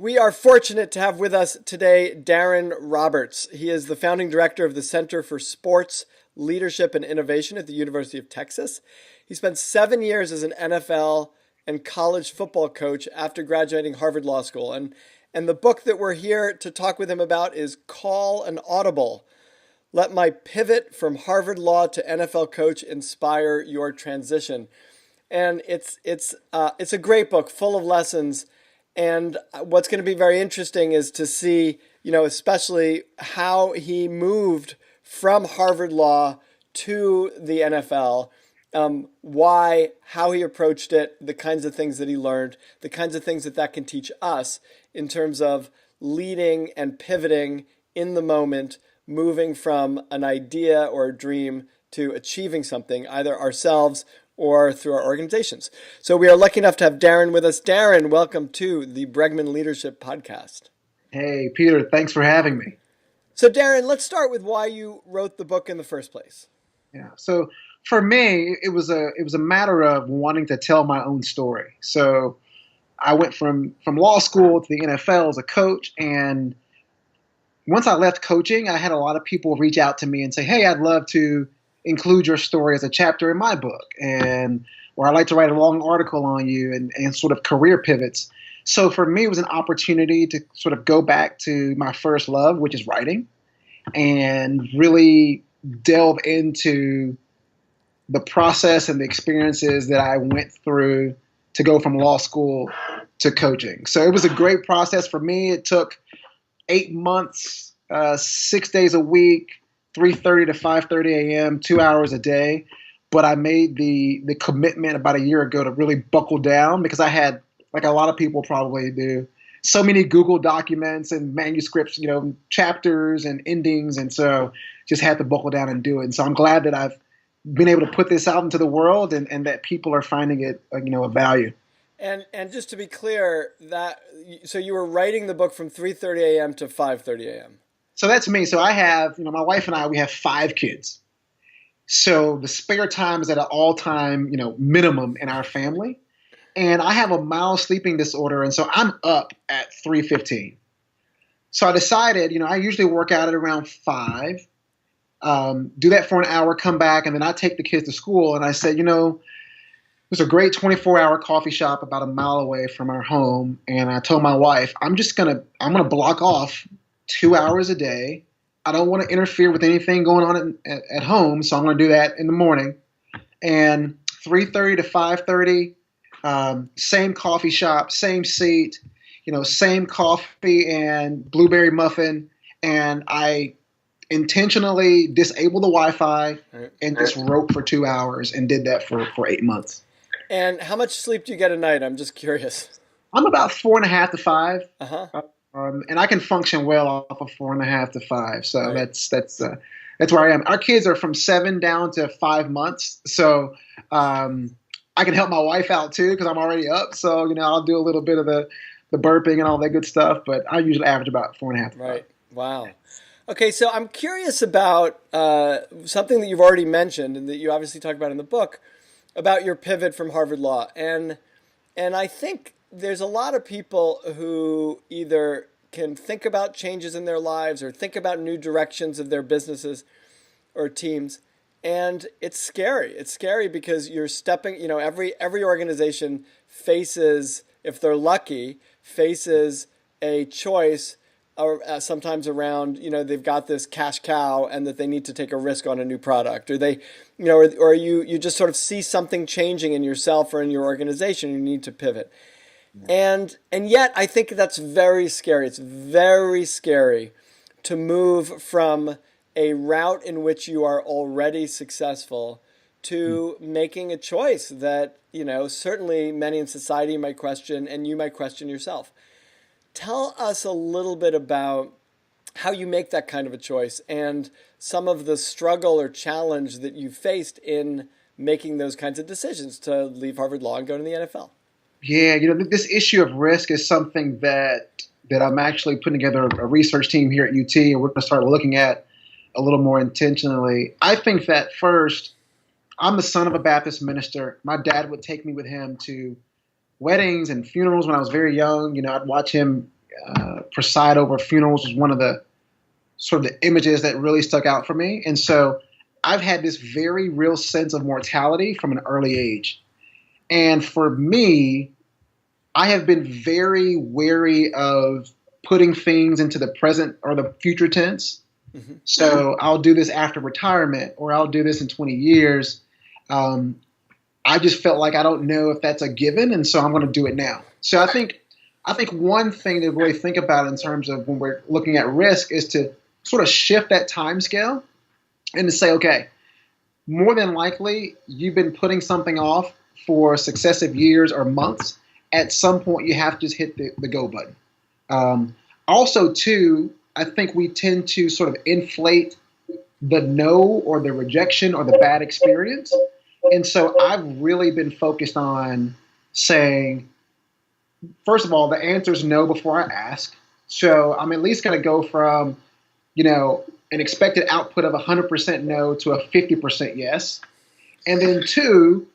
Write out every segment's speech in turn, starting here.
We are fortunate to have with us today Daron Roberts. He is the founding director of the Center for Sports, Leadership, and Innovation at the University of Texas. He spent 7 years as an NFL and college football coach after graduating Harvard Law School. And the book that we're here to talk with him about is Call an Audible. Let my pivot from Harvard Law to NFL coach inspire your transition. And it's a great book full of lessons. And what's going to be very interesting is to see, especially how he moved from Harvard Law to the NFL, how he approached it, the kinds of things that he learned, the kinds of things that can teach us in terms of leading and pivoting in the moment, moving from an idea or a dream to achieving something, either ourselves or through our organizations. So we are lucky enough to have Daron with us. Daron, welcome to the Bregman Leadership Podcast. Hey, Peter, thanks for having me. So Daron, let's start with why you wrote the book in the first place. Yeah. So for me, it was a matter of wanting to tell my own story. So I went from law school to the NFL as a coach, and once I left coaching, I had a lot of people reach out to me and say, "Hey, I'd love to include your story as a chapter in my book," or I'd like to write a long article on you and sort of career pivots. So for me, it was an opportunity to sort of go back to my first love, which is writing, and really delve into the process and the experiences that I went through to go from law school to coaching. So it was a great process for me. It took 8 months, 6 days a week, 3:30 to 5:30 a.m., 2 hours a day. But I made the commitment about a year ago to really buckle down because I had, like a lot of people probably do, so many Google documents and manuscripts, chapters and endings. And so just had to buckle down and do it. And so I'm glad that I've been able to put this out into the world and that people are finding it, of value. And just to be clear, so you were writing the book from 3:30 a.m. to 5:30 a.m. So that's me. So I have, my wife and I, we have 5 kids. So the spare time is at an all-time, minimum in our family. And I have a mild sleeping disorder, and so I'm up at 3:15. So I decided, I usually work out at around 5, do that for an hour, come back, and then I take the kids to school. And I said, there's a great 24-hour coffee shop about a mile away from our home. And I told my wife, I'm going to block off 2 hours a day. I don't want to interfere with anything going on at home, so I'm going to do that in the morning. And 3:30 to 5:30, same coffee shop, same seat, same coffee and blueberry muffin. And I intentionally disabled the Wi-Fi and just wrote for 2 hours and did that for 8 months. And how much sleep do you get a night? I'm just curious. I'm about 4.5 to 5. Uh-huh. And I can function well off of 4.5 to 5. So right. that's where I am. Our kids are from 7 down to 5 months. So I can help my wife out too because I'm already up. So, I'll do a little bit of the burping and all that good stuff. But I usually average about 4.5 to 5. Right. Wow. Okay, so I'm curious about something that you've already mentioned and that you obviously talk about in the book about your pivot from Harvard Law. And I think there's a lot of people who either can think about changes in their lives or think about new directions of their businesses or teams. And it's scary. It's scary because you're stepping, every organization faces, if they're lucky, faces a choice sometimes around, they've got this cash cow and that they need to take a risk on a new product, or they, or you just sort of see something changing in yourself or in your organization and you need to pivot. And yet I think that's very scary. It's very scary to move from a route in which you are already successful to making a choice that, certainly many in society might question and you might question yourself. Tell us a little bit about how you make that kind of a choice and some of the struggle or challenge that you faced in making those kinds of decisions to leave Harvard Law and go to the NFL. Yeah, this issue of risk is something that I'm actually putting together a research team here at UT, and we're going to start looking at a little more intentionally. I think that first, I'm the son of a Baptist minister. My dad would take me with him to weddings and funerals when I was very young. I'd watch him, preside over funerals was one of the sort of the images that really stuck out for me. And so I've had this very real sense of mortality from an early age. And for me, I have been very wary of putting things into the present or the future tense. Hmm. So I'll do this after retirement or I'll do this in 20 years. Um, I just felt like I don't know if that's a given, and so I'm going to do it now. So I think one thing to really think about in terms of when we're looking at risk is to sort of shift that time scale and to say, okay, more than likely you've been putting something off for successive years or months. At some point, you have to just hit the go button. Also, too, I think we tend to sort of inflate the no or the rejection or the bad experience. And so I've really been focused on saying, first of all, the answer is no before I ask. So I'm at least going to go from, an expected output of 100% no to a 50% yes. And then two,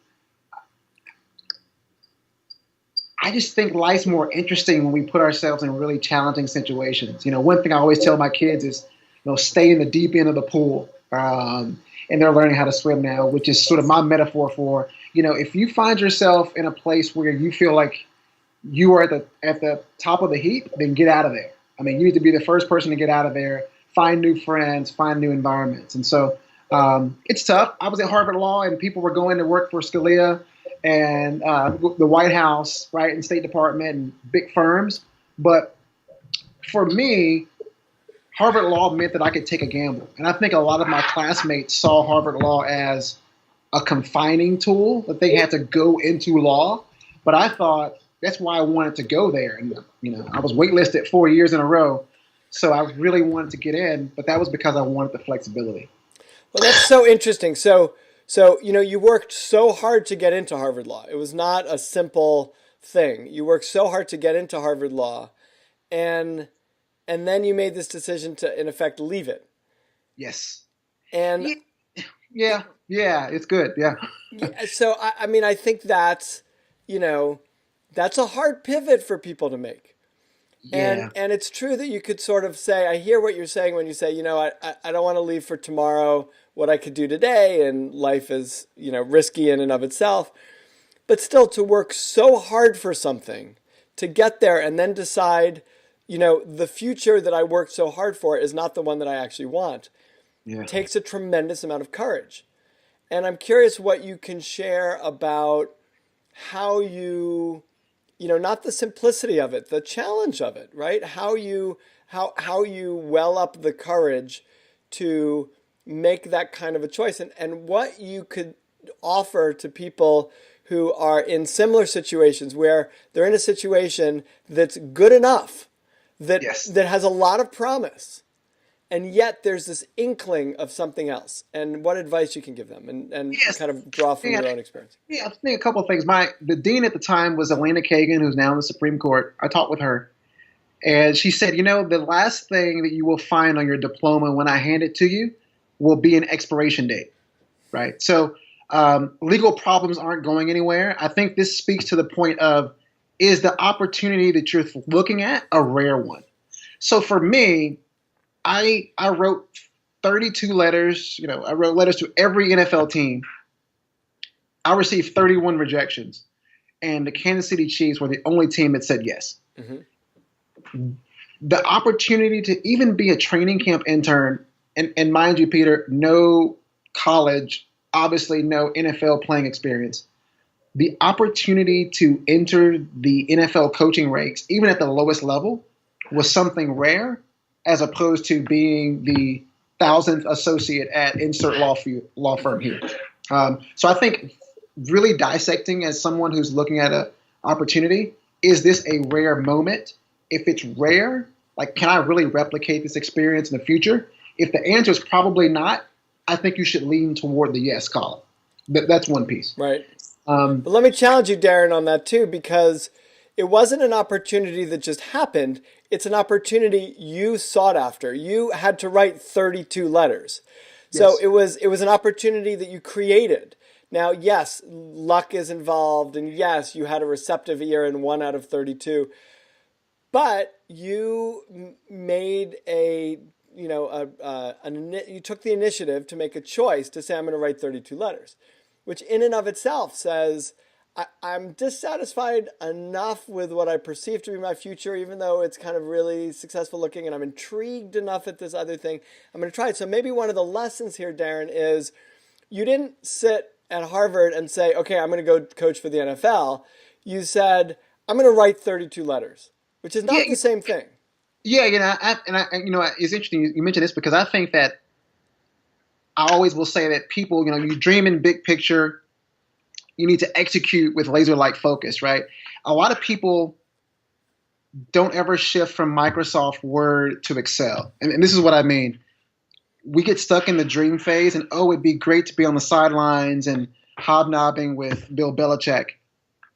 I just think life's more interesting when we put ourselves in really challenging situations. One thing I always tell my kids is, stay in the deep end of the pool. And they're learning how to swim now, which is sort of my metaphor for, if you find yourself in a place where you feel like you are at the top of the heap, then get out of there. I mean, you need to be the first person to get out of there, find new friends, find new environments. And so it's tough. I was at Harvard Law and people were going to work for Scalia and the White House, right, and State Department and big firms. But for me, Harvard Law meant that I could take a gamble. And I think a lot of my classmates saw Harvard Law as a confining tool, that they had to go into law. But I thought that's why I wanted to go there. And, I was waitlisted 4 years in a row. So I really wanted to get in, but that was because I wanted the flexibility. Well, that's so interesting. You worked so hard to get into Harvard Law. It was not a simple thing. You worked so hard to get into Harvard Law, and and then you made this decision to, in effect, leave it. Yes. And Yeah, yeah, yeah, it's good. Yeah. yeah, so I mean, I think you know, that's a hard pivot for people to make. And Yeah. and it's true that you could sort of say, I hear what you're saying when you say, I don't want to leave for tomorrow what I could do today, and life is, risky in and of itself. But still, to work so hard for something, to get there and then decide, the future that I worked so hard for is not the one that I actually want, Yeah. takes a tremendous amount of courage. And I'm curious what you can share about how not the simplicity of it, the challenge of it, right? How you well up the courage to make that kind of a choice, and what you could offer to people who are in similar situations where they're in a situation that's good enough, that Yes. that has a lot of promise, and yet there's this inkling of something else, and what advice you can give them, and Yes. kind of draw from Yeah. your own experience. Yeah. I think a couple of things. The dean at the time was Elena Kagan, who's now in the Supreme Court. I talked with her, and she said, the last thing that you will find on your diploma when I hand it to you will be an expiration date, right? So legal problems aren't going anywhere. I think this speaks to the point of, is the opportunity that you're looking at a rare one? So for me, I wrote 32 letters. I wrote letters to every NFL team. I received 31 rejections, and the Kansas City Chiefs were the only team that said yes. Hmm. The opportunity to even be a training camp intern, and mind you, Peter, no college, obviously no NFL playing experience. The opportunity to enter the NFL coaching ranks, even at the lowest level, was something rare, as opposed to being the thousandth associate at insert law firm here. So I think really dissecting as someone who's looking at an opportunity, is this a rare moment? If it's rare, like, can I really replicate this experience in the future? If the answer is probably not, I think you should lean toward the yes column. That's one piece. Right. But let me challenge you, Daron, on that too, because it wasn't an opportunity that just happened. It's an opportunity you sought after. You had to write 32 letters. So Yes. it was an opportunity that you created. Now, yes, luck is involved, and yes, you had a receptive ear in 1 out of 32. But you made you took the initiative to make a choice to say, I'm going to write 32 letters, which in and of itself says, I'm dissatisfied enough with what I perceive to be my future, even though it's kind of really successful looking, and I'm intrigued enough at this other thing. I'm going to try it. So maybe one of the lessons here, Daron, is you didn't sit at Harvard and say, okay, I'm going to go coach for the NFL. You said, I'm going to write 32 letters, which is Yeah, not the same thing. yeah, it's interesting you mentioned this because I think that I always will say that people, you dream in big picture, you need to execute with laser-like focus, right? A lot of people don't ever shift from Microsoft Word to Excel. And this is what I mean. We get stuck in the dream phase and, oh, it'd be great to be on the sidelines and hobnobbing with Bill Belichick.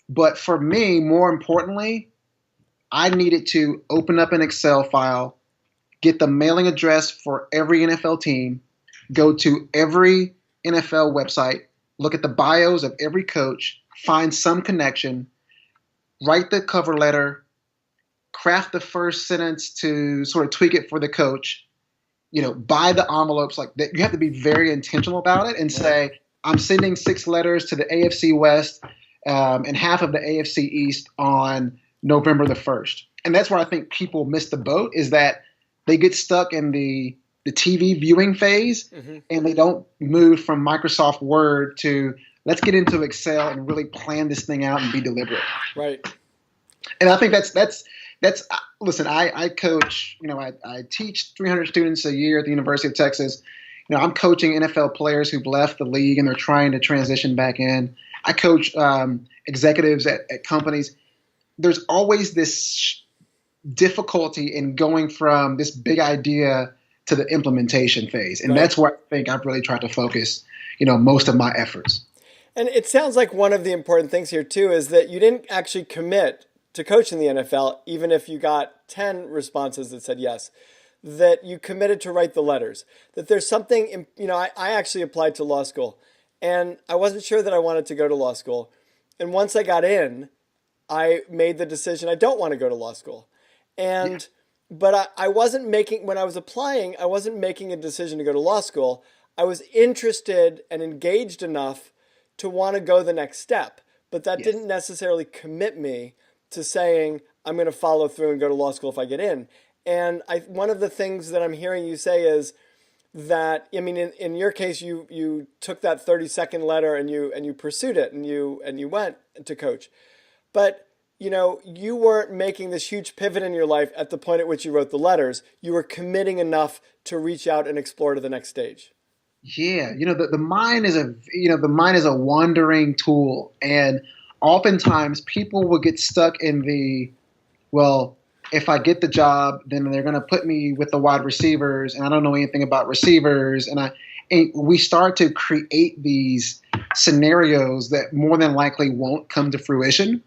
But for me, more importantly, I needed to open up an Excel file, get the mailing address for every NFL team, go to every NFL website, look at the bios of every coach, find some connection, write the cover letter, craft the first sentence to sort of tweak it for the coach, buy the envelopes like that. You have to be very intentional about it and say, I'm sending 6 letters to the AFC West and half of the AFC East on November the 1st. And that's where I think people miss the boat, is that they get stuck in the TV viewing phase, and they don't move from Microsoft Word to let's get into Excel and really plan this thing out and be deliberate. Right. And I think that's listen, I coach, I teach 300 students a year at the University of Texas. I'm coaching NFL players who've left the league and they're trying to transition back in. I coach executives at companies. There's always this difficulty in going from this big idea to the implementation phase. And that's where I think I've really tried to focus, most of my efforts. And it sounds like one of the important things here too is that you didn't actually commit to coach in the NFL, even if you got 10 responses that said yes, that you committed to write the letters, that there's something, I actually applied to law school and I wasn't sure that I wanted to go to law school. And once I got in, I made the decision I don't want to go to law school. And but I wasn't making, when I was applying, I wasn't making a decision to go to law school. I was interested and engaged enough to want to go the next step. But that didn't necessarily commit me to saying, I'm going to follow through and go to law school if I get in. And one of the things that I'm hearing you say is that, in your case, you took that 30-second letter and you pursued it and you went to coach. But you weren't making this huge pivot in your life at the point at which you wrote the letters. You were committing enough to reach out and explore to the next stage. Yeah, the mind is a wandering tool, and oftentimes people will get stuck in well, if I get the job, then they're going to put me with the wide receivers, and I don't know anything about receivers, and we start to create these scenarios that more than likely won't come to fruition.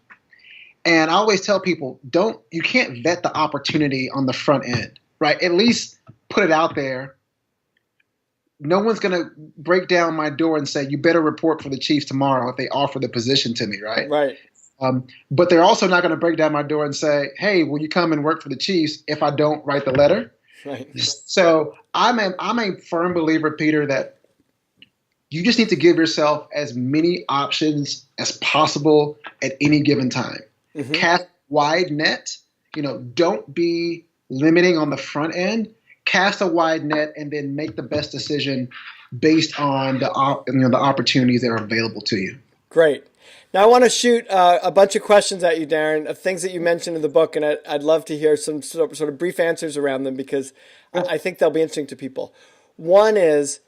And I always tell people, you can't vet the opportunity on the front end, right? At least put it out there. No one's going to break down my door and say, you better report for the Chiefs tomorrow if they offer the position to me, right? Right. But they're also not going to break down my door and say, hey, will you come and work for the Chiefs if I don't write the letter? Right. So I'm a firm believer, Peter, that you just need to give yourself as many options as possible at any given time. Cast wide net, don't be limiting on the front end. Cast a wide net and then make the best decision based on the opportunities that are available to you. Great. Now I want to shoot a bunch of questions at you, Daron, of things that you mentioned in the book, and I'd love to hear some sort of brief answers around them because I think they'll be interesting to people. One is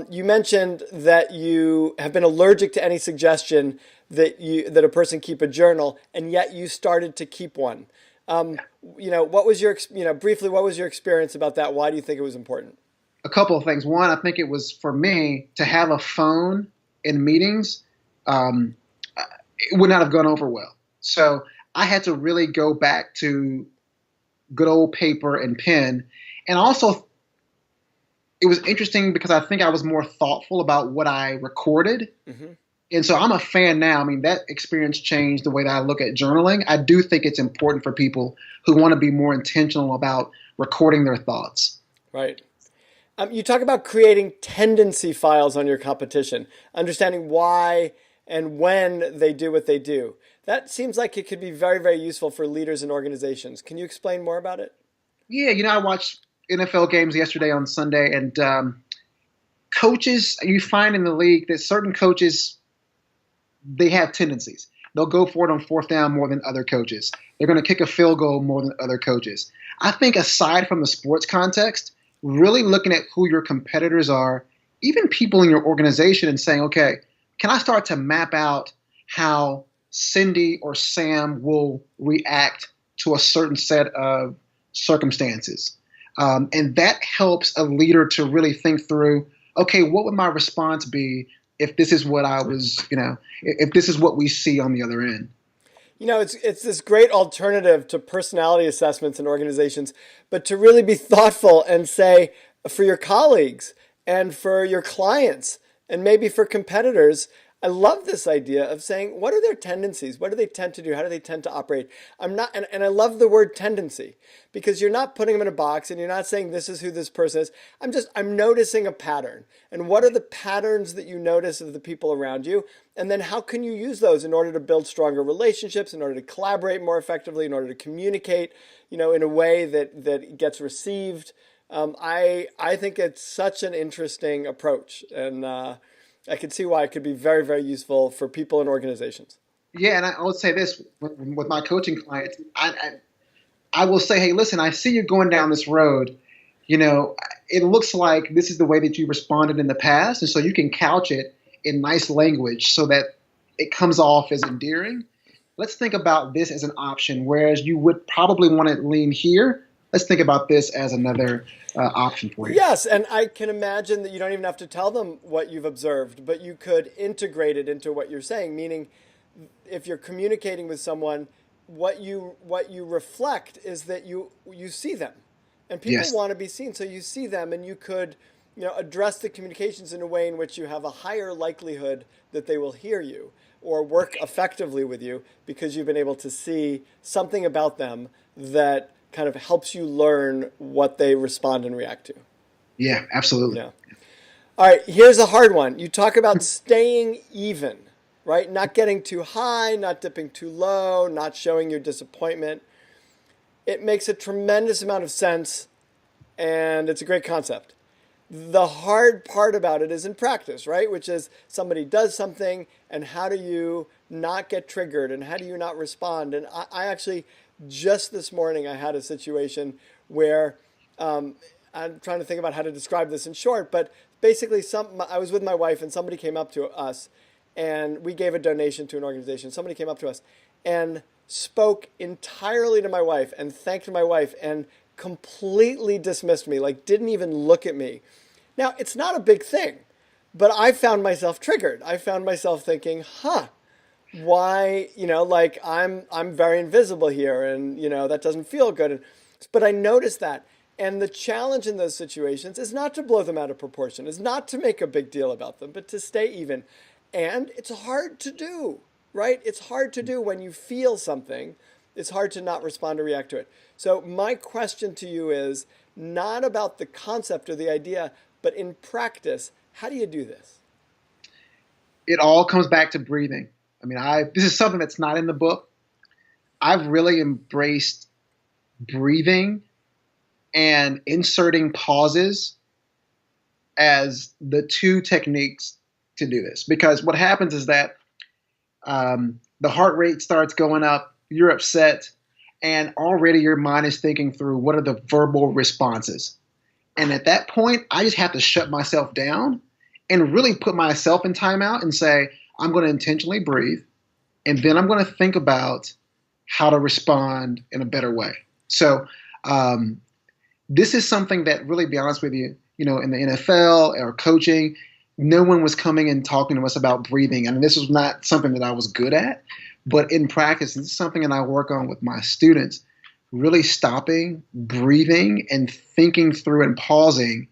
you mentioned that you have been allergic to any suggestion that a person keep a journal, and yet you started to keep one. What was your briefly? What was your experience about that? Why do you think it was important? A couple of things. One, I think it was for me to have a phone in meetings. It would not have gone over well. So I had to really go back to good old paper and pen. And also, it was interesting because I think I was more thoughtful about what I recorded And so I'm a fan now. I mean, that experience changed the way that I look at journaling. I do think it's important for people who want to be more intentional about recording their thoughts. Right. You talk about creating tendency files on your competition, understanding why and when they do what they do. That seems like it could be very, very useful for leaders and organizations. Can you explain more about it? Yeah, I watched NFL games yesterday on Sunday, and coaches, you find in the league that certain coaches, they have tendencies. They'll go for it on fourth down more than other coaches. They're going to kick a field goal more than other coaches. I think aside from the sports context, really looking at who your competitors are, even people in your organization, and saying, okay, can I start to map out how Cindy or Sam will react to a certain set of circumstances? And that helps a leader to really think through, okay, what would my response be if this is what I was, if this is what we see on the other end? It's this great alternative to personality assessments in organizations, but to really be thoughtful and say for your colleagues and for your clients and maybe for competitors, I love this idea of saying, what are their tendencies? What do they tend to do? How do they tend to operate? And I love the word tendency because you're not putting them in a box and you're not saying this is who this person is. I'm noticing a pattern. And what are the patterns that you notice of the people around you? And then how can you use those in order to build stronger relationships, in order to collaborate more effectively, in order to communicate, in a way that gets received? I think it's such an interesting approach, and I can see why it could be very, very useful for people and organizations. Yeah, and I would say this with my coaching clients. I will say, hey, listen, I see you going down this road. It looks like this is the way that you responded in the past. And so you can couch it in nice language so that it comes off as endearing. Let's think about this as an option, whereas you would probably want to lean here. Let's think about this as another option for you. Yes, and I can imagine that you don't even have to tell them what you've observed, but you could integrate it into what you're saying, meaning if you're communicating with someone, what you reflect is that you see them. And people Yes. want to be seen, so you see them and you could, address the communications in a way in which you have a higher likelihood that they will hear you or work effectively with you because you've been able to see something about them that kind of helps you learn what they respond and react to. Yeah, absolutely. Yeah. All right, here's a hard one. You talk about staying even, right? Not getting too high, not dipping too low, not showing your disappointment. It makes a tremendous amount of sense, and it's a great concept. The hard part about it is in practice, right? Which is somebody does something, and how do you not get triggered, and how do you not respond? And I actually, just this morning, I had a situation where I'm trying to think about how to describe this in short, but basically, I was with my wife, and somebody came up to us, and we gave a donation to an organization. Somebody came up to us and spoke entirely to my wife and thanked my wife and completely dismissed me, like didn't even look at me. Now, it's not a big thing, but I found myself triggered. I found myself thinking, why, like I'm very invisible here and, that doesn't feel good. But I noticed that. And the challenge in those situations is not to blow them out of proportion, is not to make a big deal about them, but to stay even. And it's hard to do, right? It's hard to do when you feel something. It's hard to not respond or react to it. So my question to you is not about the concept or the idea, but in practice, how do you do this? It all comes back to breathing. I mean, this is something that's not in the book. I've really embraced breathing and inserting pauses as the two techniques to do this. Because what happens is that the heart rate starts going up, you're upset, and already your mind is thinking through what are the verbal responses. And at that point, I just have to shut myself down and really put myself in timeout and say, I'm going to intentionally breathe, and then I'm going to think about how to respond in a better way. So this is something that, really, be honest with you, in the NFL or coaching, no one was coming and talking to us about breathing. I mean, this was not something that I was good at, but in practice, this is something that I work on with my students. Really stopping, breathing, and thinking through and pausing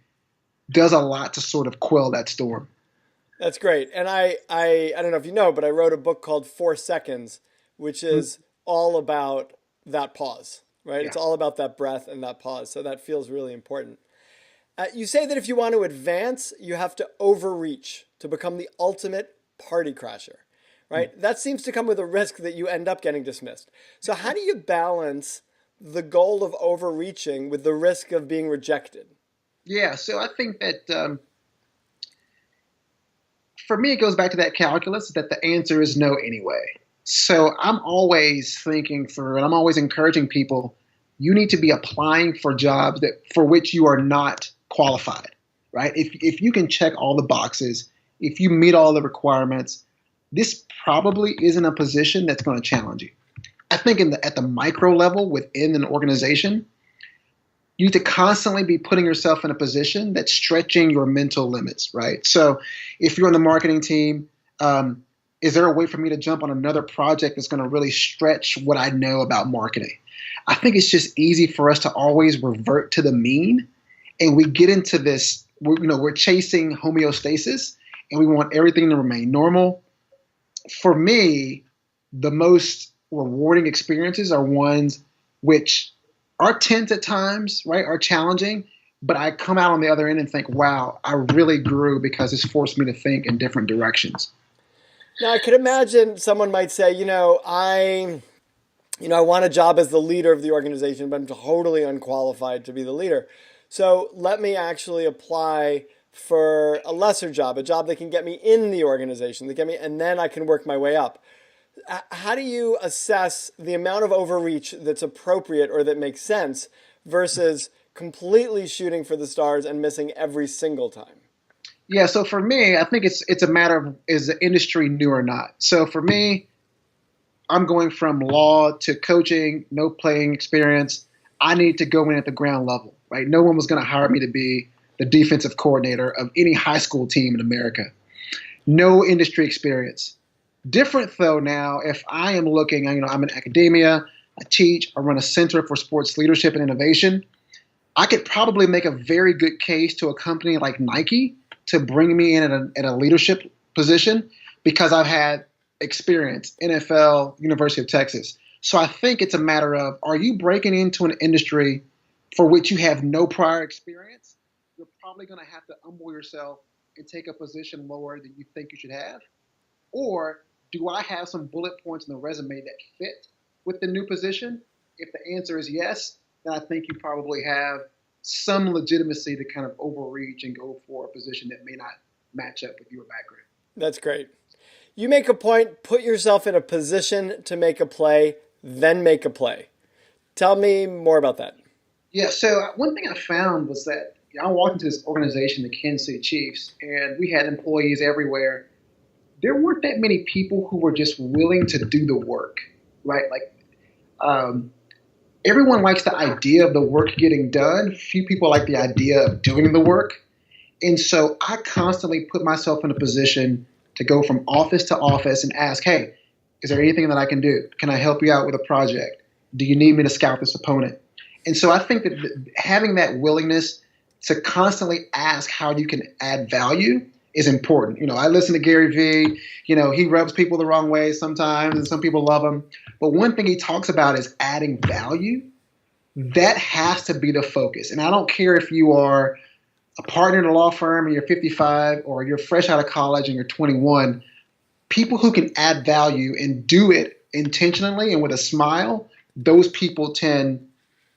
does a lot to sort of quell that storm. That's great. And I don't know if you know, but I wrote a book called 4 Seconds, which Mm, is all about that pause, right? It's yeah. all about that breath and that pause. So that feels really important. You say that if you want to advance, you have to overreach to become the ultimate party crasher, Mm. right? That seems to come with a risk that you end up getting dismissed. So, how do you balance the goal of overreaching with the risk of being rejected? Yeah, so I think that for me, it goes back to that calculus that the answer is no anyway. So I'm always thinking through, and I'm always encouraging people. You need to be applying for jobs that for which you are not qualified, right? If you can check all the boxes, if you meet all the requirements, this probably isn't a position that's going to challenge you. I think at the micro level within an organization, you need to constantly be putting yourself in a position that's stretching your mental limits, right? So if you're on the marketing team, is there a way for me to jump on another project that's going to really stretch what I know about marketing? I think it's just easy for us to always revert to the mean, and we get into this. We're chasing homeostasis, and we want everything to remain normal. For me, the most rewarding experiences are ones which are tense at times, right? Are challenging, but I come out on the other end and think, wow, I really grew because it's forced me to think in different directions. Now, I could imagine someone might say, I want a job as the leader of the organization, but I'm totally unqualified to be the leader. So let me actually apply for a lesser job, a job that can get me in the organization, that get me, and then I can work my way up. How do you assess the amount of overreach that's appropriate or that makes sense versus completely shooting for the stars and missing every single time? Yeah, so for me, I think it's a matter of is the industry new or not. So for me, I'm going from law to coaching, no playing experience. I need to go in at the ground level, right? No one was going to hire me to be the defensive coordinator of any high school team in America. No industry experience. Different though now, if I am looking, I'm in academia, I teach, I run a center for sports leadership and innovation. I could probably make a very good case to a company like Nike to bring me in at a leadership position because I've had experience, NFL, University of Texas. So I think it's a matter of, are you breaking into an industry for which you have no prior experience? You're probably going to have to humble yourself and take a position lower than you think you should have. Or do I have some bullet points in the resume that fit with the new position? If the answer is yes, then I think you probably have some legitimacy to kind of overreach and go for a position that may not match up with your background. That's great. You make a point, put yourself in a position to make a play, then make a play. Tell me more about that. Yeah, so one thing I found was that I walked into this organization, the Kansas City Chiefs, and we had employees everywhere. There weren't that many people who were just willing to do the work, right? Um, Everyone likes the idea of the work getting done. Few people like the idea of doing the work. And so I constantly put myself in a position to go from office to office and ask, hey, is there anything that I can do? Can I help you out with a project? Do you need me to scout this opponent? And so I think that having that willingness to constantly ask how you can add value is important. I listen to Gary Vee. He rubs people the wrong way sometimes, and some people love him. But one thing he talks about is adding value. That has to be the focus. And I don't care if you are a partner in a law firm and you're 55 or you're fresh out of college and you're 21. People who can add value and do it intentionally and with a smile, those people tend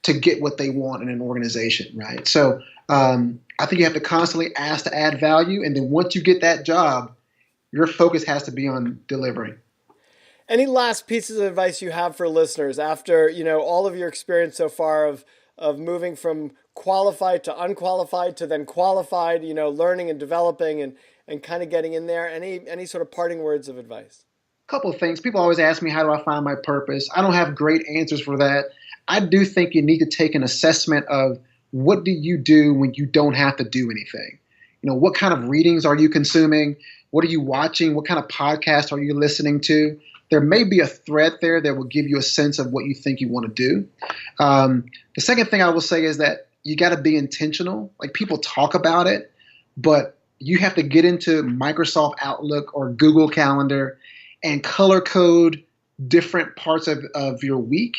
to get what they want in an organization, right? So I think you have to constantly ask to add value. And then once you get that job, your focus has to be on delivering. Any last pieces of advice you have for listeners after, all of your experience so far of moving from qualified to unqualified to then qualified, learning and developing and kind of getting in there? Any sort of parting words of advice? A couple of things. People always ask me, how do I find my purpose? I don't have great answers for that. I do think you need to take an assessment of what do you do when you don't have to do anything? What kind of readings are you consuming? What are you watching? What kind of podcasts are you listening to? There may be a thread there that will give you a sense of what you think you want to do. The second thing I will say is that you got to be intentional. Like, people talk about it, but you have to get into Microsoft Outlook or Google Calendar and color code different parts of your week,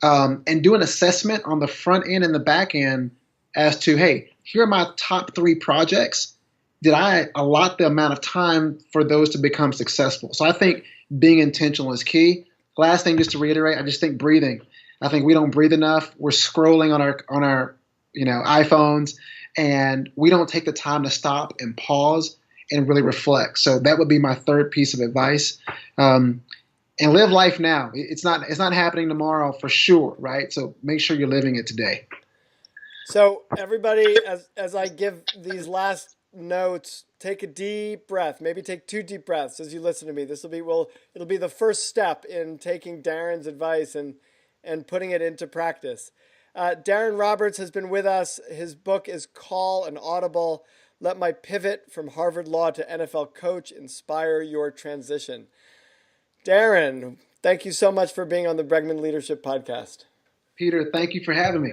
and do an assessment on the front end and the back end as to, hey, here are my top 3 projects. Did I allot the amount of time for those to become successful? So I think being intentional is key. Last thing, just to reiterate, I just think breathing. I think we don't breathe enough. We're scrolling on our iPhones, and we don't take the time to stop and pause and really reflect. So that would be my third piece of advice. And live life now. It's not happening tomorrow for sure, right? So make sure you're living it today. So everybody, as I give these last notes, take a deep breath. Maybe take 2 deep breaths as you listen to me. This will be it'll be the first step in taking Daron's advice and putting it into practice. Daron Roberts has been with us. His book is Call an Audible. Let my pivot from Harvard Law to NFL coach inspire your transition. Daron, thank you so much for being on the Bregman Leadership Podcast. Peter, thank you for having me.